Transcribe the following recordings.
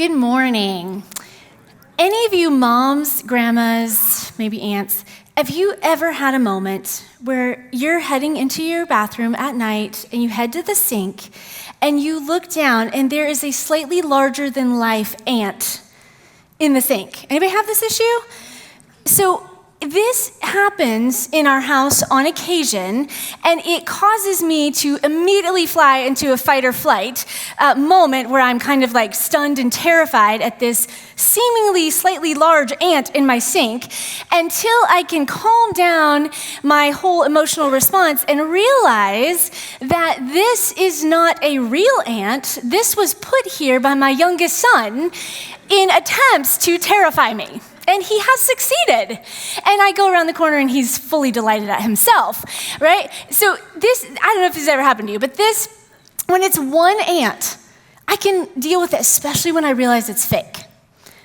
Good morning. Any of you moms, grandmas, maybe aunts, have you ever had a moment where you're heading into your bathroom at night and you head to the sink and you look down and there is a slightly larger than life ant in the sink? Anybody have this issue? So this happens in our house on occasion, and it causes me to immediately fly into a fight or flight moment where I'm kind of like stunned and terrified at this seemingly slightly large ant in my sink until I can calm down my whole emotional response and realize that this is not a real ant. This was put here by my youngest son in attempts to terrify me. And he has succeeded. And I go around the corner and he's fully delighted at himself, right? So this, I don't know if this has ever happened to you, but this, when it's one ant, I can deal with it, especially when I realize it's fake.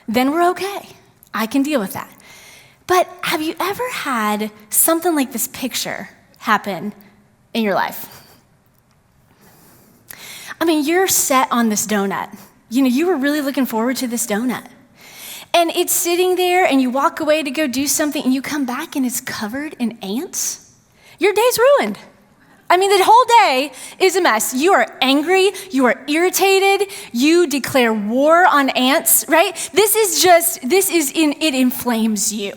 Then we're okay. I can deal with that. But have you ever had something like this picture happen in your life? I mean, you're set on this donut. You know, you were really looking forward to this donut. And it's sitting there, and you walk away to go do something, and you come back, and it's covered in ants. Your day's ruined. I mean, the whole day is a mess. You are angry. You are irritated. You declare war on ants, right? It inflames you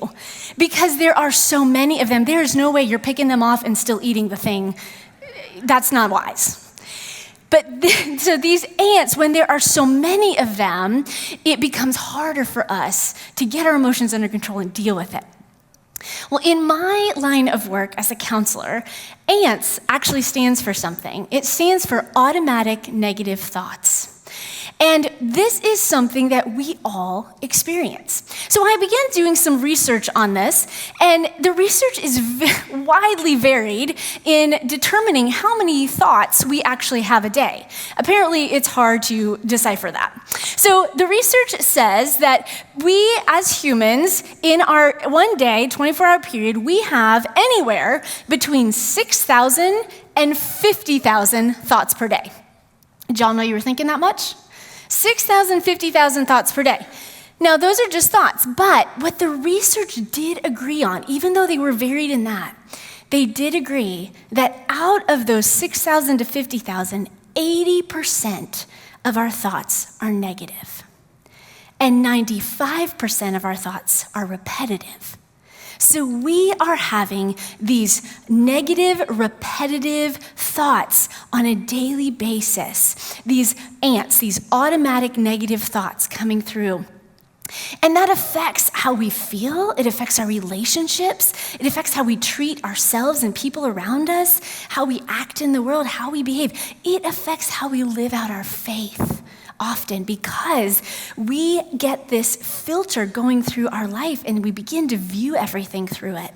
because there are so many of them. There is no way you're picking them off and still eating the thing. That's not wise. But so these ants, when there are so many of them, it becomes harder for us to get our emotions under control and deal with it. Well, in my line of work as a counselor, ANTS actually stands for something. It stands for automatic negative thoughts. And this is something that we all experience. So I began doing some research on this, and the research is widely varied in determining how many thoughts we actually have a day. Apparently, it's hard to decipher that. So the research says that we as humans, in our one day, 24-hour period, we have anywhere between 6,000 and 50,000 thoughts per day. Did y'all know you were thinking that much? 6,000, 50,000 thoughts per day. Now, those are just thoughts, but what the research did agree on, even though they were varied in that, they did agree that out of those 6,000 to 50,000, 80% of our thoughts are negative, and 95% of our thoughts are repetitive. So we are having these negative, repetitive thoughts on a daily basis. These ants, these automatic negative thoughts coming through. And that affects how we feel. It affects our relationships. It affects how we treat ourselves and people around us, how we act in the world, how we behave. It affects how we live out our faith. Often because we get this filter going through our life and we begin to view everything through it.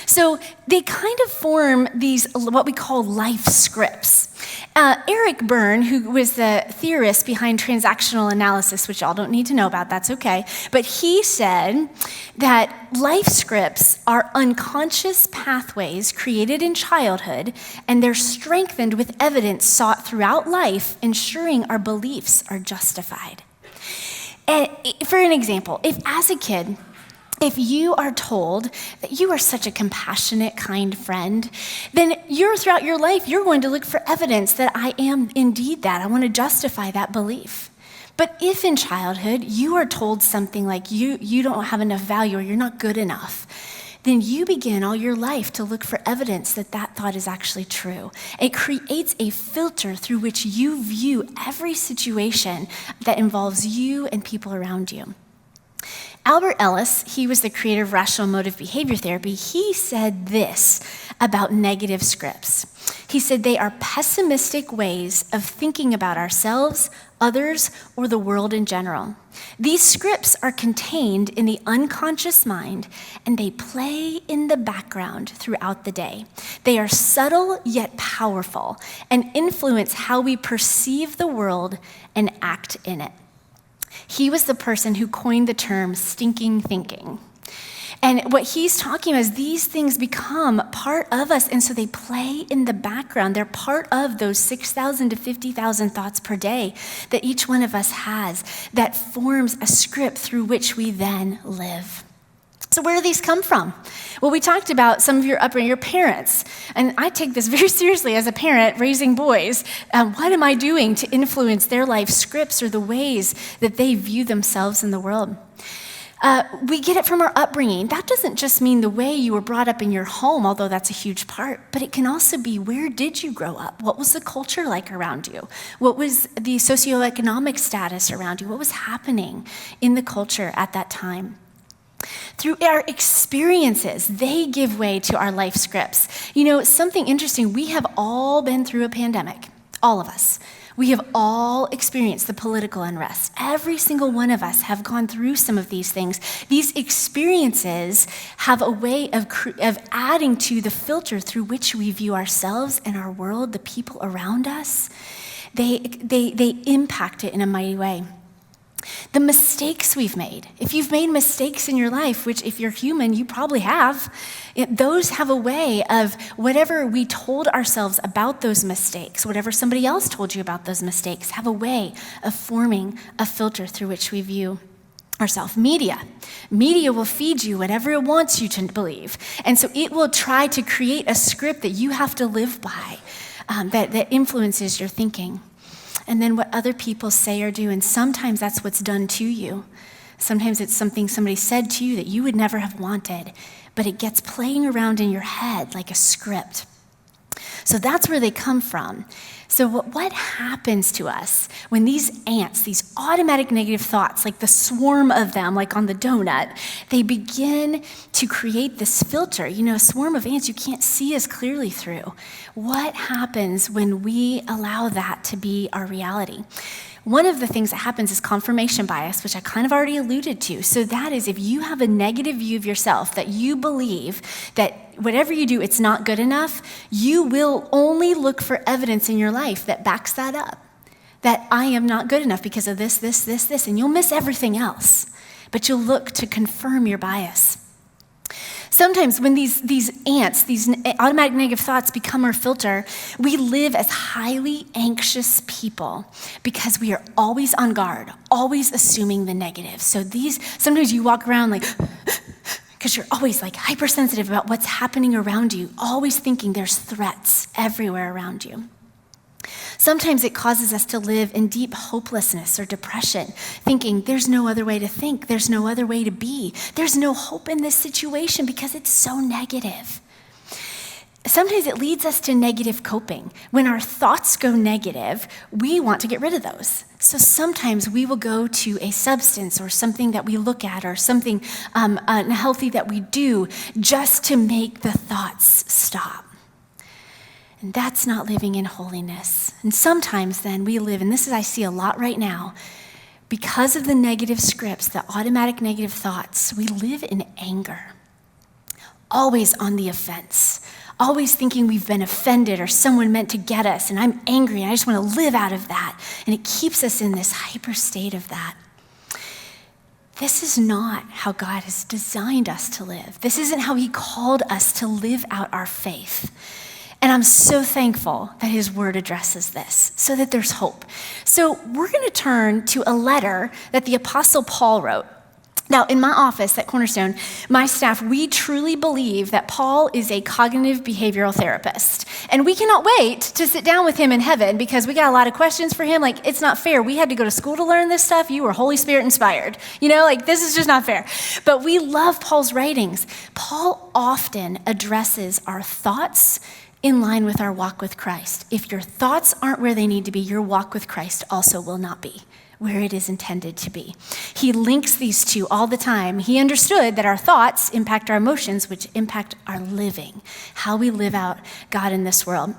So they kind of form these, what we call life scripts. Eric Berne, who was the theorist behind transactional analysis, which y'all don't need to know about, that's okay, but he said that life scripts are unconscious pathways created in childhood, and they're strengthened with evidence sought throughout life, ensuring our beliefs are justified. And for an example, if as a kid, if you are told that you are such a compassionate, kind friend, then throughout your life, you're going to look for evidence that I am indeed that. I want to justify that belief. But if in childhood you are told something like you don't have enough value or you're not good enough, then you begin all your life to look for evidence that that thought is actually true. It creates a filter through which you view every situation that involves you and people around you. Albert Ellis, he was the creator of rational emotive behavior therapy. He said this about negative scripts. He said they are pessimistic ways of thinking about ourselves, others, or the world in general. These scripts are contained in the unconscious mind, and they play in the background throughout the day. They are subtle yet powerful and influence how we perceive the world and act in it. He was the person who coined the term stinking thinking. And what he's talking about is these things become part of us, and so they play in the background. They're part of those 6,000 to 50,000 thoughts per day that each one of us has that forms a script through which we then live. So where do these come from? Well, we talked about some of your upbringing, your parents, and I take this very seriously as a parent raising boys. What am I doing to influence their life scripts or the ways that they view themselves in the world? We get it from our upbringing. That doesn't just mean the way you were brought up in your home, although that's a huge part, but it can also be where did you grow up? What was the culture like around you? What was the socioeconomic status around you? What was happening in the culture at that time? Through our experiences, they give way to our life scripts. You know, something interesting, we have all been through a pandemic, all of us. We have all experienced the political unrest. Every single one of us have gone through some of these things. These experiences have a way of adding to the filter through which we view ourselves and our world, the people around us. They impact it in a mighty way. The mistakes we've made. If you've made mistakes in your life, which if you're human, you probably have, those have a way of whatever we told ourselves about those mistakes, whatever somebody else told you about those mistakes, have a way of forming a filter through which we view ourselves. Media will feed you whatever it wants you to believe. And so it will try to create a script that you have to live by that influences your thinking. And then what other people say or do, and sometimes that's what's done to you. Sometimes it's something somebody said to you that you would never have wanted, but it gets playing around in your head like a script. So that's where they come from. So what happens to us when these ants, these automatic negative thoughts, like the swarm of them, like on the donut, they begin to create this filter. You know, a swarm of ants you can't see as clearly through. What happens when we allow that to be our reality? One of the things that happens is confirmation bias, which I kind of already alluded to. So that is if you have a negative view of yourself, that you believe that whatever you do, it's not good enough, you will only look for evidence in your life that backs that up. That I am not good enough because of this, and you'll miss everything else. But you'll look to confirm your bias. Sometimes when these ants, these automatic negative thoughts become our filter, we live as highly anxious people because we are always on guard, always assuming the negative. So sometimes you walk around like, because you're always like hypersensitive about what's happening around you, always thinking there's threats everywhere around you. Sometimes it causes us to live in deep hopelessness or depression, thinking there's no other way to think, there's no other way to be, there's no hope in this situation because it's so negative. Sometimes it leads us to negative coping. When our thoughts go negative, we want to get rid of those. So sometimes we will go to a substance or something that we look at or something unhealthy that we do just to make the thoughts stop. And that's not living in holiness. And sometimes then we live, and this is I see a lot right now, because of the negative scripts, the automatic negative thoughts, we live in anger. Always on the offense. Always thinking we've been offended or someone meant to get us, and I'm angry and I just want to live out of that. And it keeps us in this hyper state of that. This is not how God has designed us to live. This isn't how he called us to live out our faith. And I'm so thankful that his word addresses this so that there's hope. So we're going to turn to a letter that the Apostle Paul wrote. Now, in my office at Cornerstone, my staff, we truly believe that Paul is a cognitive behavioral therapist. And we cannot wait to sit down with him in heaven because we got a lot of questions for him. Like, it's not fair. We had to go to school to learn this stuff. You were Holy Spirit inspired. You know, like, this is just not fair. But we love Paul's writings. Paul often addresses our thoughts in line with our walk with Christ. If your thoughts aren't where they need to be, your walk with Christ also will not be where it is intended to be. He links these two all the time. He understood that our thoughts impact our emotions, which impact our living, how we live out God in this world.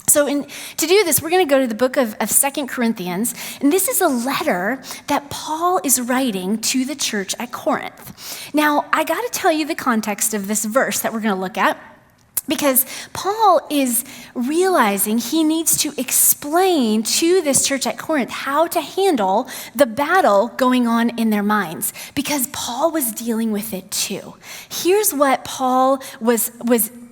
So to do this, we're going to go to the book of 2 Corinthians, and this is a letter that Paul is writing to the church at Corinth. Now, I got to tell you the context of this verse that we're going to look at. Because Paul is realizing he needs to explain to this church at Corinth how to handle the battle going on in their minds, because Paul was dealing with it too. Here's what Paul was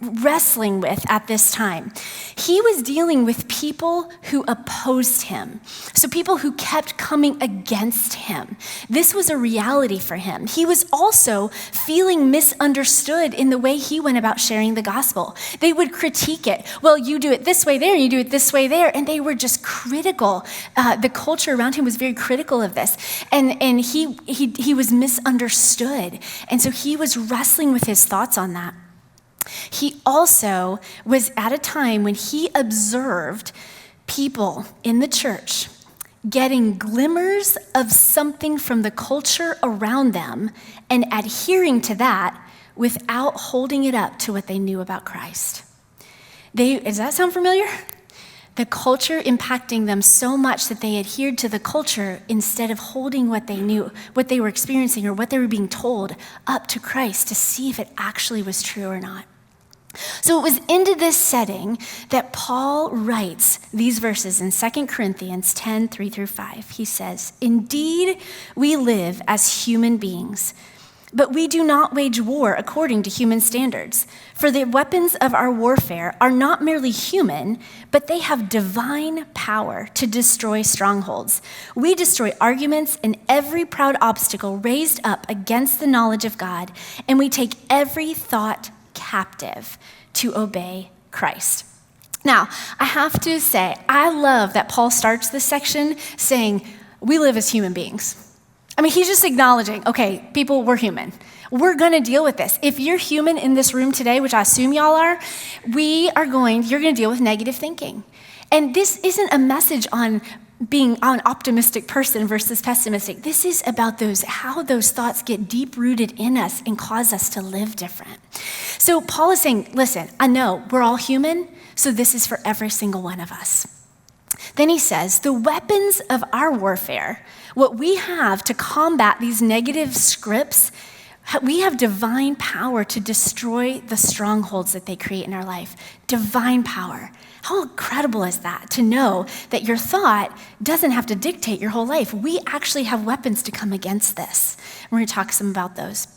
wrestling with at this time. He was dealing with people who opposed him. So people who kept coming against him. This was a reality for him. He was also feeling misunderstood in the way he went about sharing the gospel. They would critique it. Well, you do it this way there, and you do it this way there. And they were just critical. The culture around him was very critical of this. And he was misunderstood. And so he was wrestling with his thoughts on that. He also was at a time when he observed people in the church getting glimmers of something from the culture around them and adhering to that without holding it up to what they knew about Christ. Does that sound familiar? The culture impacting them so much that they adhered to the culture instead of holding what they knew, what they were experiencing or what they were being told up to Christ to see if it actually was true or not. So it was into this setting that Paul writes these verses in 2 Corinthians 10, 3-5. He says, "Indeed, we live as human beings, but we do not wage war according to human standards. For the weapons of our warfare are not merely human, but they have divine power to destroy strongholds. We destroy arguments and every proud obstacle raised up against the knowledge of God, and we take every thought captive to obey Christ." Now, I have to say, I love that Paul starts this section saying, we live as human beings. I mean, he's just acknowledging, okay, people, we're human. We're gonna deal with this. If you're human in this room today, which I assume y'all are, you're gonna deal with negative thinking. And this isn't a message on being an optimistic person versus pessimistic. This is about how those thoughts get deep rooted in us and cause us to live different. So Paul is saying, listen, I know we're all human, so this is for every single one of us. Then he says, the weapons of our warfare, what we have to combat these negative scripts, we have divine power to destroy the strongholds that they create in our life. Divine power. How incredible is that, to know that your thought doesn't have to dictate your whole life? We actually have weapons to come against this. We're going to talk some about those.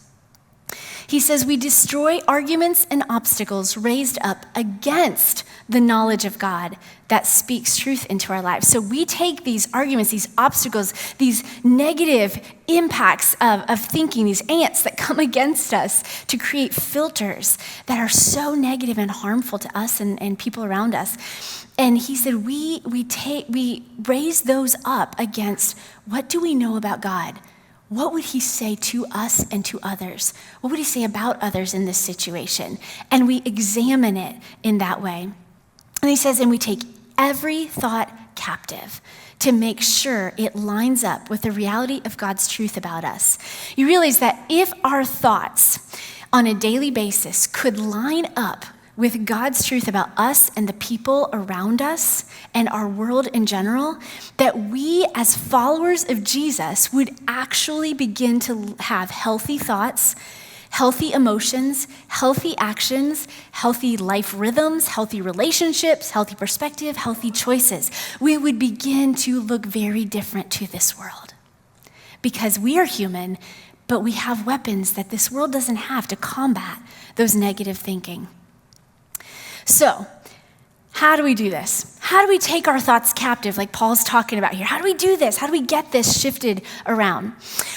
He says we destroy arguments and obstacles raised up against the knowledge of God that speaks truth into our lives. So we take these arguments, these obstacles, these negative impacts of thinking, these ants that come against us to create filters that are so negative and harmful to us and people around us. And he said we raise those up against what do we know about God? What would he say to us and to others? What would he say about others in this situation? And we examine it in that way. And he says, and we take every thought captive to make sure it lines up with the reality of God's truth about us. You realize that if our thoughts on a daily basis could line up with God's truth about us and the people around us and our world in general, that we as followers of Jesus would actually begin to have healthy thoughts, healthy emotions, healthy actions, healthy life rhythms, healthy relationships, healthy perspective, healthy choices. We would begin to look very different to this world because we are human, but we have weapons that this world doesn't have to combat those negative thinking. So, how do we do this? How do we take our thoughts captive like Paul's talking about here? How do we do this? How do we get this shifted around?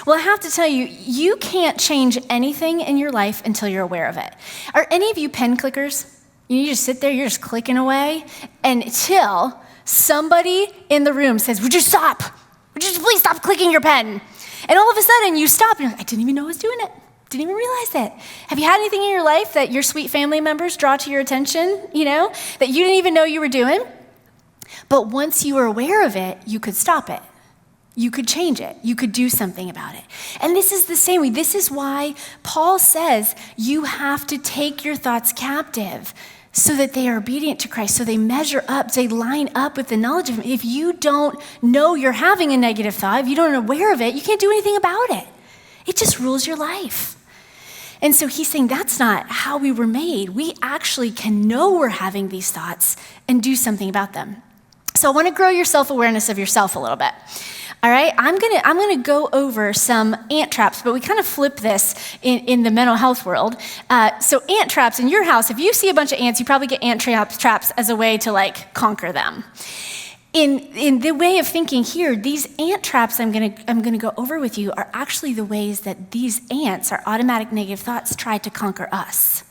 Well, I have to tell you, you can't change anything in your life until you're aware of it. Are any of you pen clickers? You just sit there, you're just clicking away until somebody in the room says, would you stop? Would you please stop clicking your pen? And all of a sudden you stop and you're like, I didn't even know I was doing it. Didn't even realize that. Have you had anything in your life that your sweet family members draw to your attention, that you didn't even know you were doing? But once you were aware of it, you could stop it. You could change it. You could do something about it. And this is the same way. This is why Paul says you have to take your thoughts captive so that they are obedient to Christ, so they measure up, they line up with the knowledge of Him. If you don't know you're having a negative thought, if you don't know aware of it, you can't do anything about it. It just rules your life. And so he's saying that's not how we were made. We actually can know we're having these thoughts and do something about them. So I want to grow your self-awareness of yourself a little bit. All right, I'm gonna go over some ant traps, but we kind of flip this in the mental health world. So ant traps in your house, if you see a bunch of ants, you probably get ant traps as a way to like conquer them. In the way of thinking here, these ant traps I'm gonna go over with you are actually the ways that these ants, our automatic negative thoughts, try to conquer us.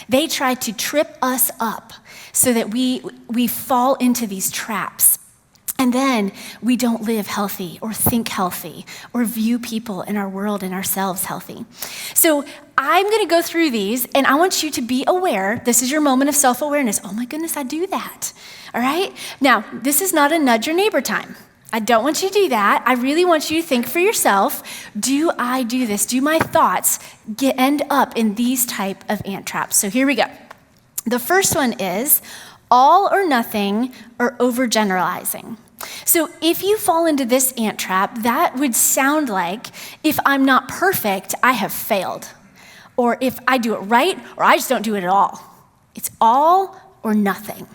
They try to trip us up so that we fall into these traps. And then we don't live healthy or think healthy or view people in our world and ourselves healthy. So I'm gonna go through these and I want you to be aware, this is your moment of self-awareness. Oh my goodness, I do that, all right? Now, this is not a nudge your neighbor time. I don't want you to do that. I really want you to think for yourself, do I do this? Do my thoughts end up in these type of ant traps? So here we go. The first one is all or nothing or overgeneralizing. So if you fall into this ant trap, that would sound like if I'm not perfect, I have failed. Or if I do it right, or I just don't do it at all. It's all or nothing.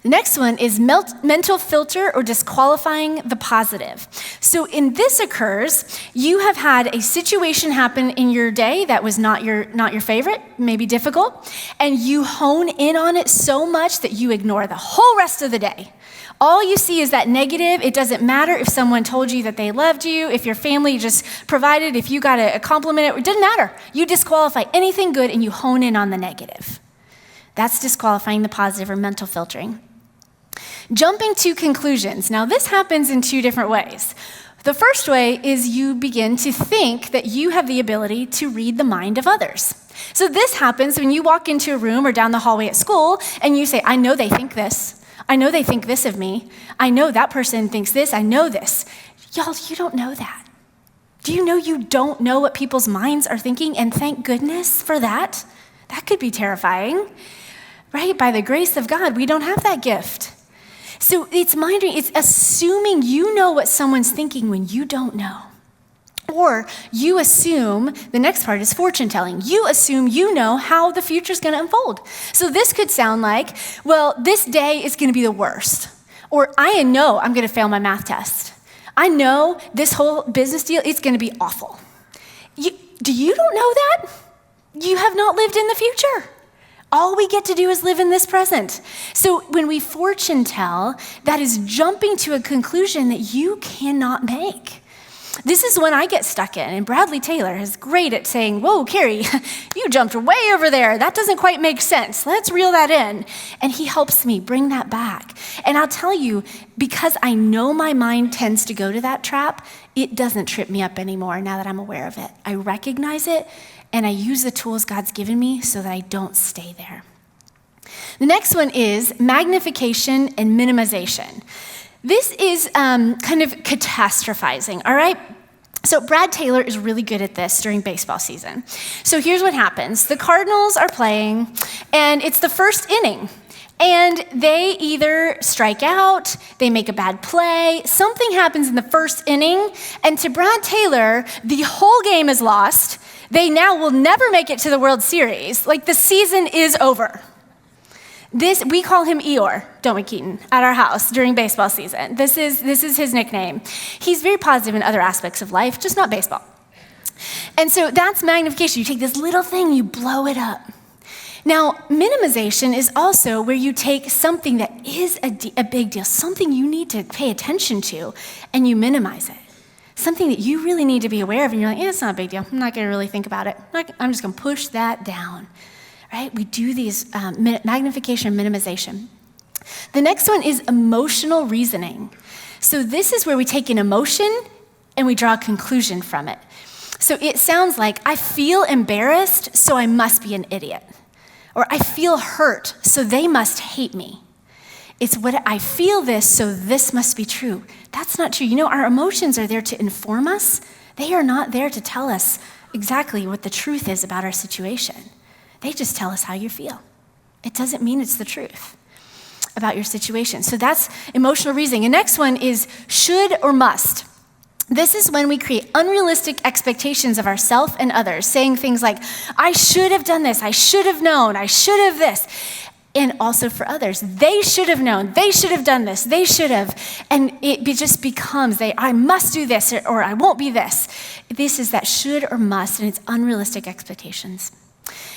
The next one is mental filter or disqualifying the positive. So in this occurs, you have had a situation happen in your day that was not your favorite, maybe difficult, and you hone in on it so much that you ignore the whole rest of the day. All you see is that negative. It doesn't matter if someone told you that they loved you, if your family just provided, if you got a compliment, it didn't matter. You disqualify anything good and you hone in on the negative. That's disqualifying the positive or mental filtering. Jumping to conclusions. Now, this happens in two different ways. The first way is you begin to think that you have the ability to read the mind of others. So this happens when you walk into a room or down the hallway at school and you say, I know they think this. I know they think this of me. I know that person thinks this. I know this. Y'all, you don't know that. Do you know you don't know what people's minds are thinking? And thank goodness for that. That could be terrifying, right? By the grace of God, we don't have that gift. So it's mind reading. It's assuming you know what someone's thinking when you don't know. Or you assume, the next part is fortune telling. You assume you know how the future's gonna unfold. So this could sound like, well, this day is gonna be the worst. Or I know I'm gonna fail my math test. I know this whole business deal, it's gonna be awful. You don't know that? You have not lived in the future. All we get to do is live in this present. So when we fortune tell, that is jumping to a conclusion that you cannot make. This is when I get stuck in, and Bradley Taylor is great at saying, whoa, Kari, you jumped way over there. That doesn't quite make sense. Let's reel that in. And he helps me bring that back. And I'll tell you, because I know my mind tends to go to that trap, it doesn't trip me up anymore now that I'm aware of it. I recognize it, and I use the tools God's given me so that I don't stay there. The next one is magnification and minimization. This is kind of catastrophizing, all right? So Brad Taylor is really good at this during baseball season. So here's what happens. The Cardinals are playing, and it's the first inning. And they either strike out, they make a bad play, something happens in the first inning, and to Brad Taylor, the whole game is lost. They now will never make it to the World Series. Like, the season is over. We call him Eeyore, don't we, Keaton, at our house during baseball season. This is his nickname. He's very positive in other aspects of life, just not baseball. And so that's magnification. You take this little thing, you blow it up. Now, minimization is also where you take something that is a big deal, something you need to pay attention to, and you minimize it. Something that you really need to be aware of, and you're like, it's not a big deal. I'm not going to really think about it. I'm just going to push that down. Right? We do these magnification and minimization. The next one is emotional reasoning. So this is where we take an emotion and we draw a conclusion from it. So it sounds like, I feel embarrassed, so I must be an idiot. Or I feel hurt, so they must hate me. It's what I feel this, so this must be true. That's not true. You know, our emotions are there to inform us. They are not there to tell us exactly what the truth is about our situation. They just tell us how you feel. It doesn't mean it's the truth about your situation. So that's emotional reasoning. The next one is should or must. This is when we create unrealistic expectations of ourselves and others, saying things like, I should have done this, I should have known, I should have this. And also for others, they should have known, they should have done this, they should have. And just becomes, I must do this or I won't be this. This is that should or must, and it's unrealistic expectations.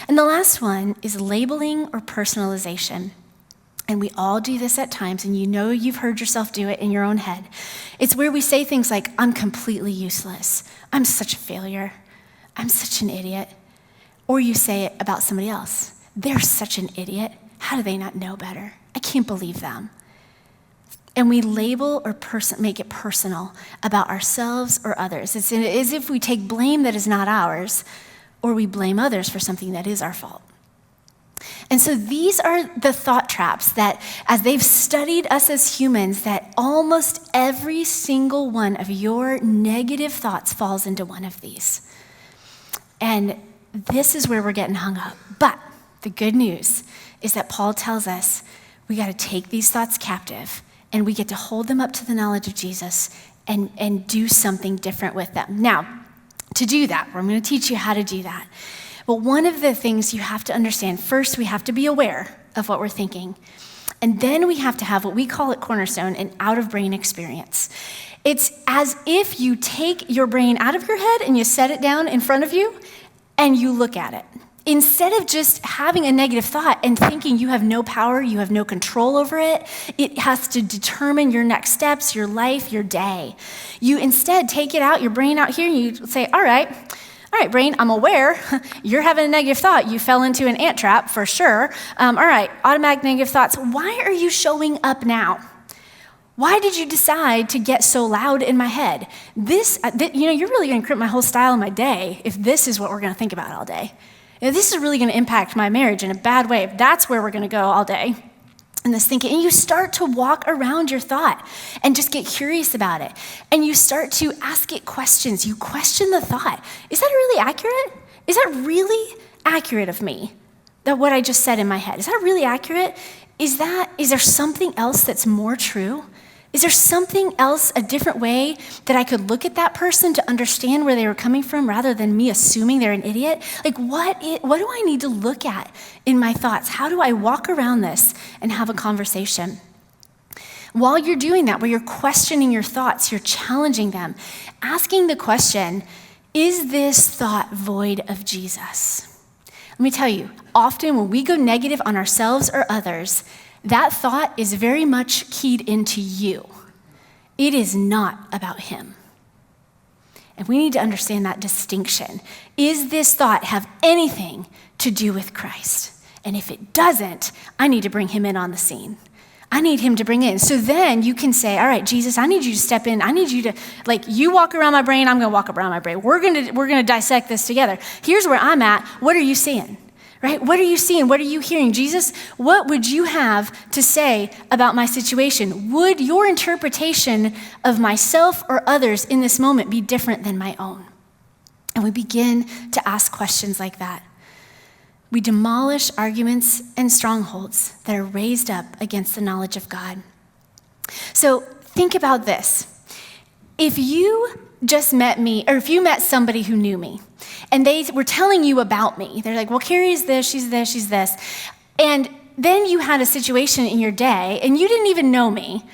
And the last one is labeling or personalization. And we all do this at times, and you've heard yourself do it in your own head. It's where we say things like, I'm completely useless. I'm such a failure. I'm such an idiot. Or you say it about somebody else. They're such an idiot. How do they not know better? I can't believe them. And we label or make it personal about ourselves or others. It's as if we take blame that is not ours, or we blame others for something that is our fault. And so these are the thought traps that, as they've studied us as humans, that almost every single one of your negative thoughts falls into one of these. And this is where we're getting hung up. But the good news is that Paul tells us we got to take these thoughts captive, and we get to hold them up to the knowledge of Jesus and do something different with them. Now, to do that, I'm going to teach you how to do that. But one of the things you have to understand, first, we have to be aware of what we're thinking. And then we have to have what we call at Cornerstone an out-of-brain experience. It's as if you take your brain out of your head and you set it down in front of you and you look at it. Instead of just having a negative thought and thinking you have no power, you have no control over it, it has to determine your next steps, your life, your day. You instead take it out, your brain out here, and you say, all right, brain, I'm aware you're having a negative thought. You fell into an ant trap for sure. All right, automatic negative thoughts. Why are you showing up now? Why did you decide to get so loud in my head? You're really going to crimp my whole style of my day if this is what we're going to think about all day. This is really going to impact my marriage in a bad way if that's where we're going to go all day. And this thinking, and you start to walk around your thought and just get curious about it. And you start to ask it questions. You question the thought. Is that really accurate? Is that really accurate of me? That what I just said in my head, is that really accurate? Is there something else that's more true? Is there something else, a different way that I could look at that person to understand where they were coming from rather than me assuming they're an idiot? Like what do I need to look at in my thoughts? How do I walk around this and have a conversation? While you're doing that, where you're questioning your thoughts, you're challenging them, asking the question, is this thought void of Jesus? Let me tell you, often when we go negative on ourselves or others, that thought is very much keyed into you. It is not about him. And we need to understand that distinction. Is this thought have anything to do with Christ? And if it doesn't, I need to bring him in on the scene. I need him to bring in. So then you can say, all right, Jesus, I need you to step in. I need you to, you walk around my brain, I'm going to walk around my brain. We're going to dissect this together. Here's where I'm at. What are you seeing? Right? What are you seeing? What are you hearing? Jesus, what would you have to say about my situation? Would your interpretation of myself or others in this moment be different than my own? And we begin to ask questions like that. We demolish arguments and strongholds that are raised up against the knowledge of God. So think about this. If you just met me, or if you met somebody who knew me, and they were telling you about me, they're like, well, Kari is this, she's this. And then you had a situation in your day, and you didn't even know me.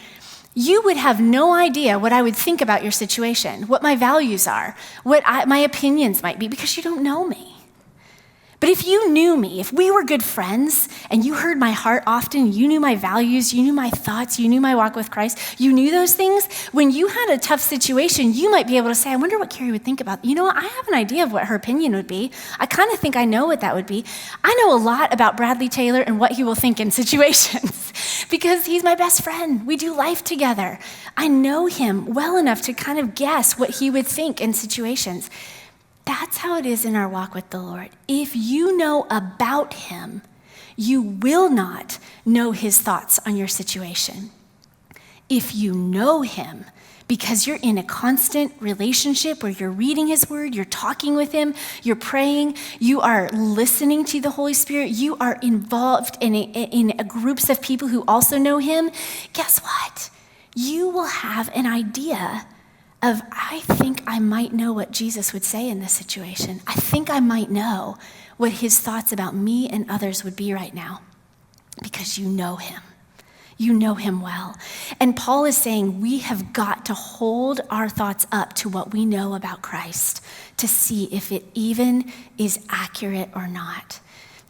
You would have no idea what I would think about your situation, what my values are, what my opinions might be, because you don't know me. But if you knew me, if we were good friends and you heard my heart often, you knew my values, you knew my thoughts, you knew my walk with Christ, you knew those things, when you had a tough situation, you might be able to say, I wonder what Kari would think about. You know what? I have an idea of what her opinion would be. I kind of think I know what that would be. I know a lot about Bradley Taylor and what he will think in situations because he's my best friend. We do life together. I know him well enough to kind of guess what he would think in situations. That's how it is in our walk with the Lord. If you know about him, you will not know his thoughts on your situation. If you know him, because you're in a constant relationship where you're reading his word, you're talking with him, you're praying, you are listening to the Holy Spirit, you are involved in groups of people who also know him, guess what? You will have an idea of, I think I might know what Jesus would say in this situation. I think I might know what his thoughts about me and others would be right now, because you know him. You know him well. And Paul is saying we have got to hold our thoughts up to what we know about Christ to see if it even is accurate or not.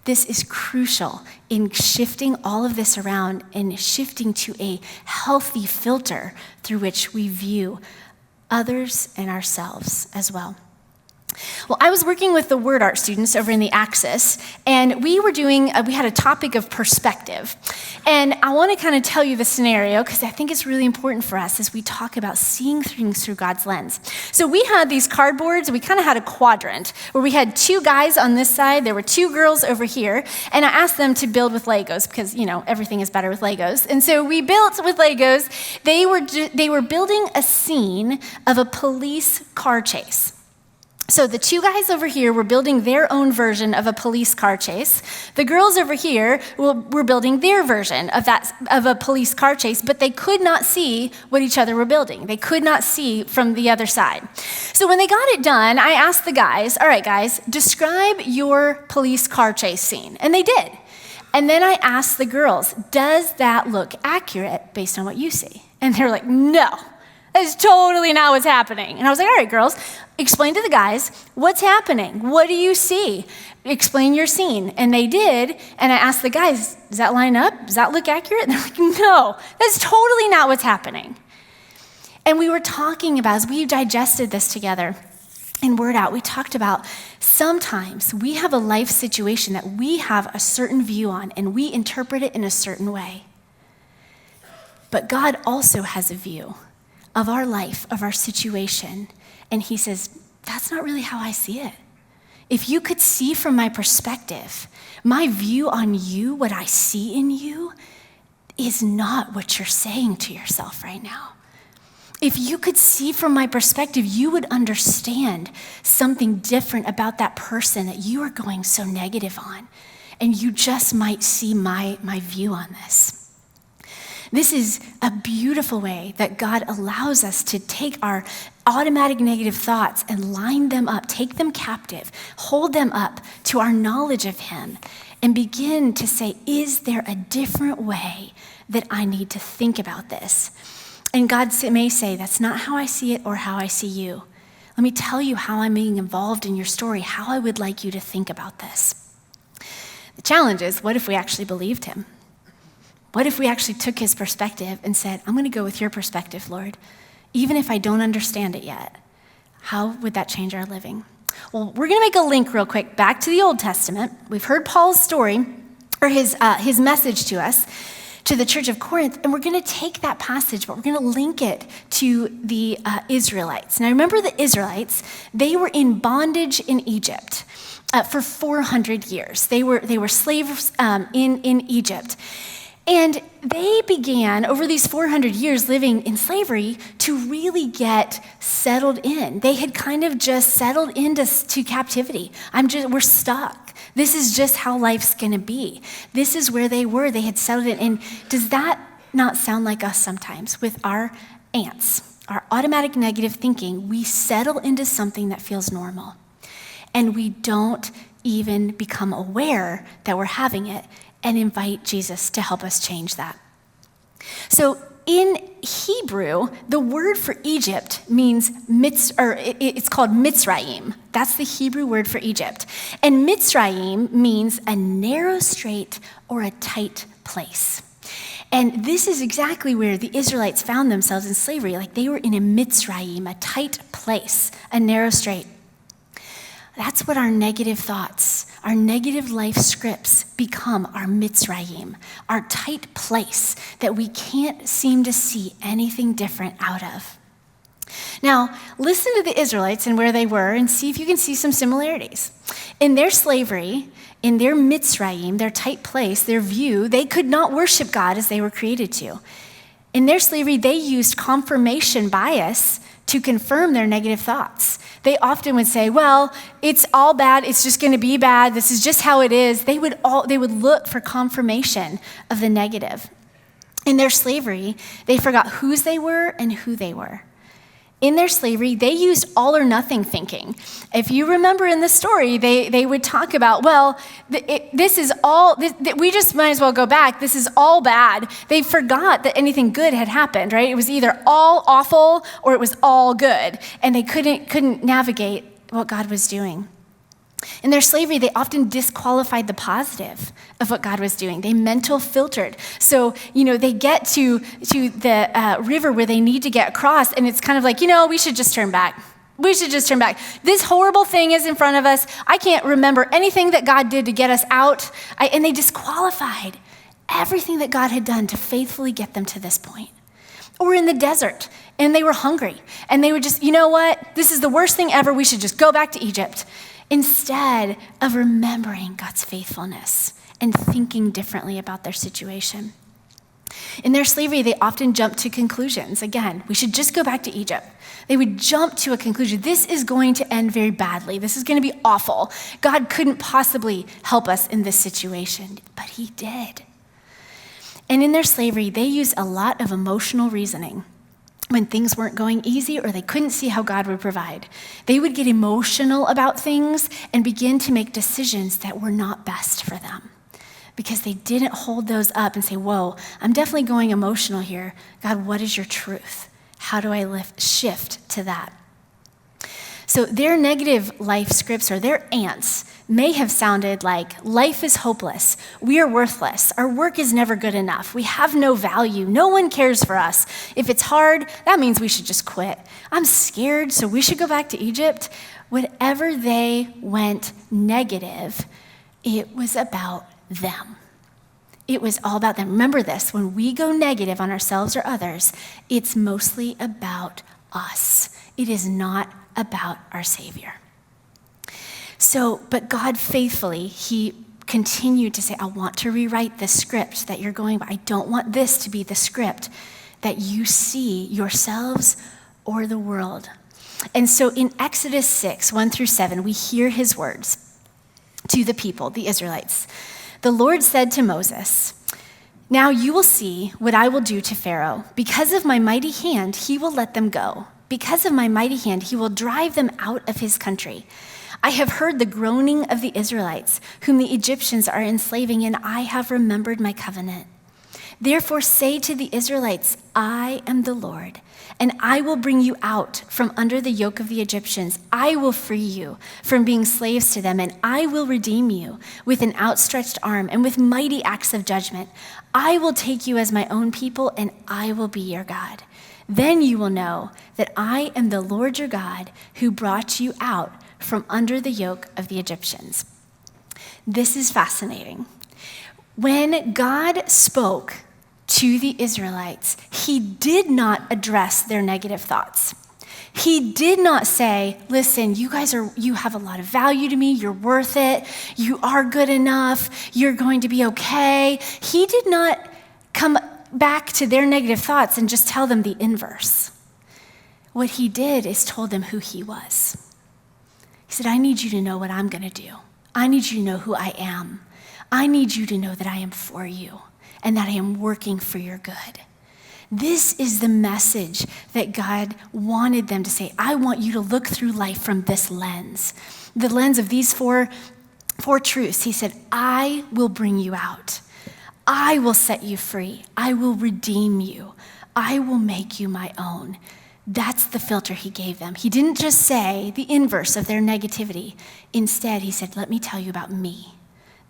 This is crucial in shifting all of this around and shifting to a healthy filter through which we view others and ourselves as well. Well, I was working with the word art students over in the Axis, and we had a topic of perspective. And I want to kind of tell you the scenario because I think it's really important for us as we talk about seeing things through God's lens. So we had these cardboards, we kind of had a quadrant where we had two guys on this side, there were two girls over here, and I asked them to build with Legos because, everything is better with Legos. And so we built with Legos. They were building a scene of a police car chase. So the two guys over here were building their own version of a police car chase. The girls over here were building their version of a police car chase, but they could not see what each other were building. They could not see from the other side. So when they got it done, I asked the guys, all right, guys, describe your police car chase scene. And they did. And then I asked the girls, does that look accurate based on what you see? And they were like, no. That's totally not what's happening. And I was like, all right, girls, explain to the guys, what's happening? What do you see? Explain your scene. And they did. And I asked the guys, does that line up? Does that look accurate? And they're like, no, that's totally not what's happening. And we were talking about, as we digested this together in Word Out, we talked about sometimes we have a life situation that we have a certain view on and we interpret it in a certain way. But God also has a view of our life, of our situation. And he says, that's not really how I see it. If you could see from my perspective, my view on you, what I see in you, is not what you're saying to yourself right now. If you could see from my perspective, you would understand something different about that person that you are going so negative on. And you just might see my view on this. This is a beautiful way that God allows us to take our automatic negative thoughts and line them up, take them captive, hold them up to our knowledge of him, and begin to say, is there a different way that I need to think about this? And God may say, that's not how I see it or how I see you. Let me tell you how I'm being involved in your story, how I would like you to think about this. The challenge is, what if we actually believed him? What if we actually took his perspective and said, I'm going to go with your perspective, Lord, even if I don't understand it yet? How would that change our living? Well, we're going to make a link real quick back to the Old Testament. We've heard Paul's story, or his message to us, to the church of Corinth, and we're going to take that passage, but we're going to link it to the Israelites. Now, remember the Israelites, they were in bondage in Egypt for 400 years. They were slaves in Egypt. And they began, over these 400 years living in slavery, to really get settled in. They had kind of just settled into captivity. We're stuck. This is just how life's going to be. This is where they were. They had settled in. And does that not sound like us sometimes with our ants, our automatic negative thinking? We settle into something that feels normal. And we don't even become aware that we're having it and invite Jesus to help us change that. So in Hebrew, the word for Egypt means it's called Mitzrayim. That's the Hebrew word for Egypt. And Mitzrayim means a narrow strait or a tight place. And this is exactly where the Israelites found themselves in slavery. Like they were in a Mitzrayim, a tight place, a narrow strait. That's what our negative thoughts, our negative life scripts become, our Mitzrayim, our tight place that we can't seem to see anything different out of. Now, listen to the Israelites and where they were and see if you can see some similarities. In their slavery, in their Mitzrayim, their tight place, their view, they could not worship God as they were created to. In their slavery, they used confirmation bias to confirm their negative thoughts. They often would say, well, it's all bad. It's just going to be bad. This is just how it is. They would look for confirmation of the negative. In their slavery, they forgot whose they were and who they were. In their slavery, they used all or nothing thinking. If you remember in the story, they would talk about, well, this is all, we just might as well go back. This is all bad. They forgot that anything good had happened, right? It was either all awful or it was all good. And they couldn't navigate what God was doing. In their slavery, they often disqualified the positive of what God was doing. They mental filtered. So, they get to the river where they need to get across, and it's kind of like, we should just turn back. We should just turn back. This horrible thing is in front of us. I can't remember anything that God did to get us out. And they disqualified everything that God had done to faithfully get them to this point. Or in the desert, and they were hungry, and they were just, you know what? This is the worst thing ever. We should just go back to Egypt. Instead of remembering God's faithfulness and thinking differently about their situation. In their slavery, they often jumped to conclusions. Again, we should just go back to Egypt. They would jump to a conclusion. This is going to end very badly. This is going to be awful. God couldn't possibly help us in this situation, but he did. And in their slavery, they used a lot of emotional reasoning. When things weren't going easy or they couldn't see how God would provide, they would get emotional about things and begin to make decisions that were not best for them because they didn't hold those up and say, whoa, I'm definitely going emotional here. God, what is your truth? How do I shift to that? So their negative life scripts or their ants may have sounded like, life is hopeless, we are worthless, our work is never good enough, we have no value, no one cares for us. If it's hard, that means we should just quit. I'm scared, so we should go back to Egypt. Whatever they went negative, it was about them. It was all about them. Remember this, when we go negative on ourselves or others, it's mostly about us. It is not about our Savior. So, but God faithfully, he continued to say, I want to rewrite this script that you're going by. I don't want this to be the script that you see yourselves or the world. And so in Exodus 6, 1-7, we hear his words to the people, the Israelites. The Lord said to Moses, now you will see what I will do to Pharaoh. Because of my mighty hand, he will let them go. Because of my mighty hand, he will drive them out of his country. I have heard the groaning of the Israelites, whom the Egyptians are enslaving, and I have remembered my covenant. Therefore say to the Israelites, I am the Lord, and I will bring you out from under the yoke of the Egyptians. I will free you from being slaves to them, and I will redeem you with an outstretched arm and with mighty acts of judgment. I will take you as my own people, and I will be your God. Then you will know that I am the Lord your God who brought you out from under the yoke of the Egyptians. This is fascinating. When God spoke to the Israelites, he did not address their negative thoughts. He did not say, listen, you have a lot of value to me, you're worth it, you are good enough, you're going to be okay. He did not come back to their negative thoughts and just tell them the inverse. What he did is told them who he was. He said, I need you to know what I'm going to do. I need you to know who I am. I need you to know that I am for you and that I am working for your good. This is the message that God wanted them to say. I want you to look through life from this lens, the lens of these four truths. He said, I will bring you out. I will set you free. I will redeem you. I will make you my own. That's the filter he gave them. He didn't just say the inverse of their negativity. Instead, he said, let me tell you about me.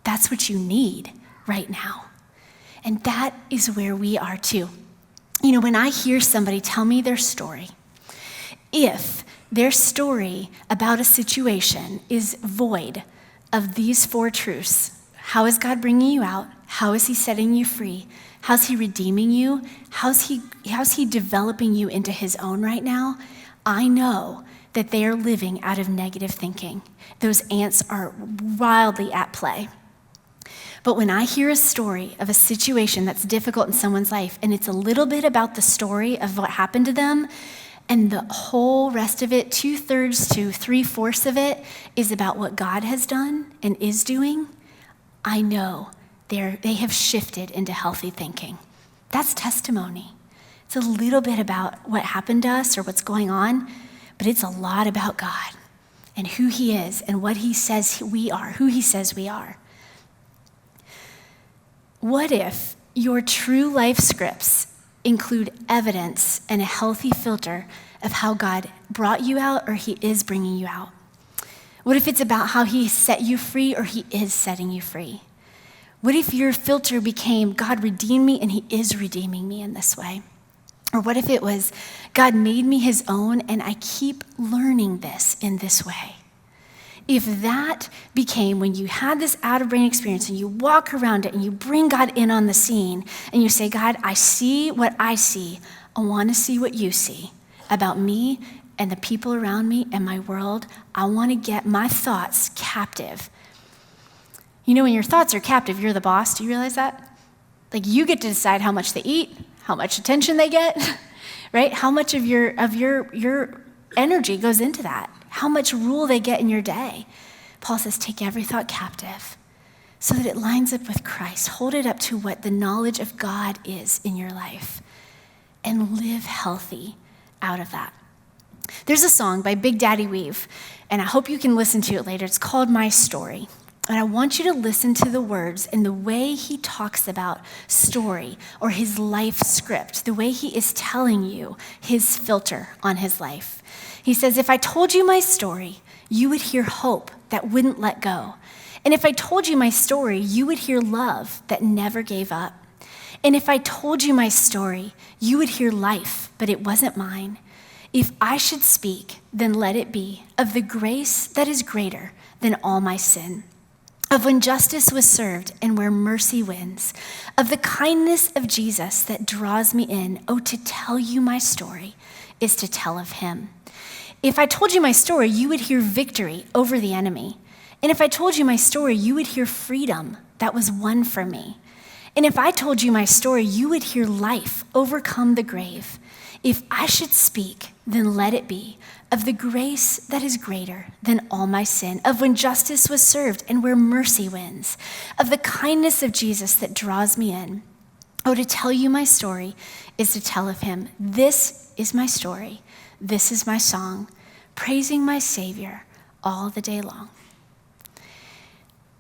That's what you need right now. And that is where we are too. You know, when I hear somebody tell me their story, if their story about a situation is void of these four truths, how is God bringing you out? How is he setting you free? How's he redeeming you? How's he developing you into his own right now? I know that they are living out of negative thinking. Those ants are wildly at play. But when I hear a story of a situation that's difficult in someone's life, and it's a little bit about the story of what happened to them, and the whole rest of it, 2/3 to 3/4 of it, is about what God has done and is doing, I know they have shifted into healthy thinking. That's testimony. It's a little bit about what happened to us or what's going on, but it's a lot about God and who he is and what he says we are, who he says we are. What if your true life scripts include evidence and a healthy filter of how God brought you out or he is bringing you out? What if it's about how he set you free or he is setting you free? What if your filter became God redeemed me and he is redeeming me in this way? Or what if it was God made me his own and I keep learning this in this way? If that became when you had this out-of-brain experience and you walk around it and you bring God in on the scene and you say, God, I see what I see. I want to see what you see about me and the people around me and my world. I want to get my thoughts captive. You know, when your thoughts are captive, you're the boss. Do you realize that? Like you get to decide how much they eat, how much attention they get, right? How much of your energy goes into that? How much rule they get in your day? Paul says, take every thought captive so that it lines up with Christ. Hold it up to what the knowledge of God is in your life and live healthy out of that. There's a song by Big Daddy Weave, and I hope you can listen to it later. It's called My Story. And I want you to listen to the words and the way he talks about story or his life script, the way he is telling you his filter on his life. He says, if I told you my story, you would hear hope that wouldn't let go. And if I told you my story, you would hear love that never gave up. And if I told you my story, you would hear life, but it wasn't mine. If I should speak, then let it be of the grace that is greater than all my sin, of when justice was served and where mercy wins, of the kindness of Jesus that draws me in. Oh, to tell you my story is to tell of him. If I told you my story, you would hear victory over the enemy. And if I told you my story, you would hear freedom that was won for me. And if I told you my story, you would hear life overcome the grave. If I should speak, then let it be of the grace that is greater than all my sin, of when justice was served and where mercy wins, of the kindness of Jesus that draws me in. Oh, to tell you my story is to tell of him. This is my story. This is my song, praising my Savior all the day long.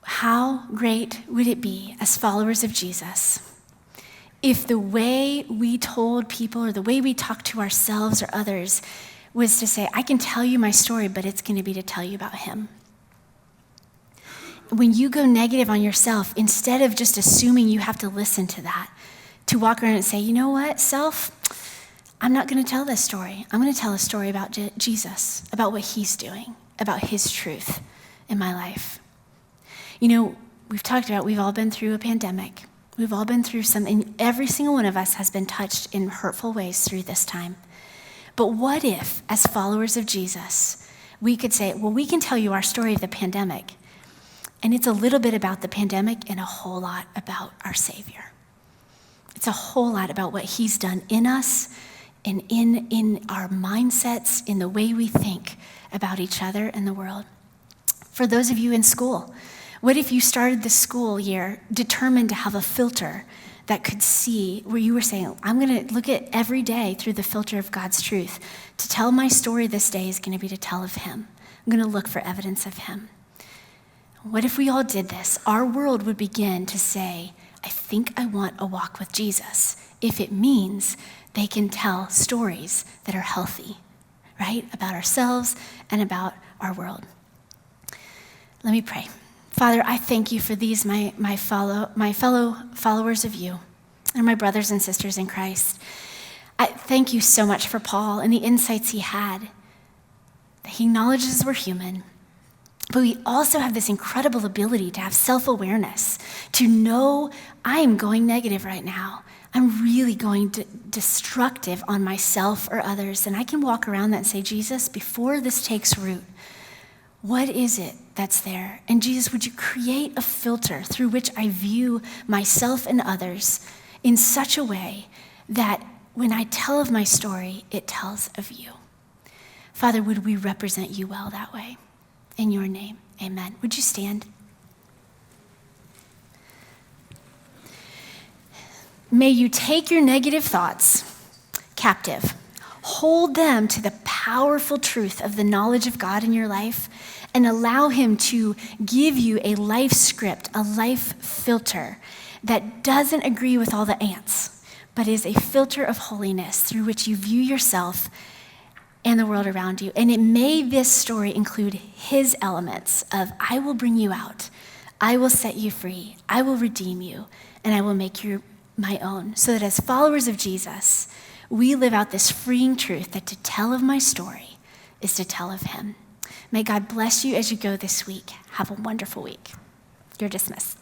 How great would it be as followers of Jesus if the way we told people or the way we talk to ourselves or others was to say, I can tell you my story, but it's going to be to tell you about him. When you go negative on yourself, instead of just assuming you have to listen to that, to walk around and say, you know what, self, I'm not going to tell this story. I'm going to tell a story about Jesus, about what he's doing, about his truth in my life. You know, we've talked about, we've all been through a pandemic. We've all been through something. Every single one of us has been touched in hurtful ways through this time. But what if, as followers of Jesus, we could say, well, we can tell you our story of the pandemic, and it's a little bit about the pandemic and a whole lot about our Savior. It's a whole lot about what he's done in us and in our mindsets, in the way we think about each other and the world. For those of you in school, what if you started the school year determined to have a filter that could see, where you were saying, I'm going to look at every day through the filter of God's truth. To tell my story this day is going to be to tell of him. I'm going to look for evidence of him. What if we all did this? Our world would begin to say, I think I want a walk with Jesus, if it means they can tell stories that are healthy, right? About ourselves and about our world. Let me pray. Father, I thank you for these, my fellow followers of you and my brothers and sisters in Christ. I thank you so much for Paul and the insights he had. He acknowledges we're human, but we also have this incredible ability to have self-awareness, to know I am going negative right now. I'm really going destructive on myself or others, and I can walk around that and say, Jesus, before this takes root, what is it that's there? And Jesus, would you create a filter through which I view myself and others in such a way that when I tell of my story, it tells of you. Father, would we represent you well that way? In your name, amen. Would you stand? May you take your negative thoughts, captive. Hold them to the powerful truth of the knowledge of God in your life and allow him to give you a life script, a life filter that doesn't agree with all the ants, but is a filter of holiness through which you view yourself and the world around you. And this story include his elements of, I will bring you out, I will set you free, I will redeem you, and I will make you my own. So that as followers of Jesus, we live out this freeing truth that to tell of my story is to tell of him. May God bless you as you go this week. Have a wonderful week. You're dismissed.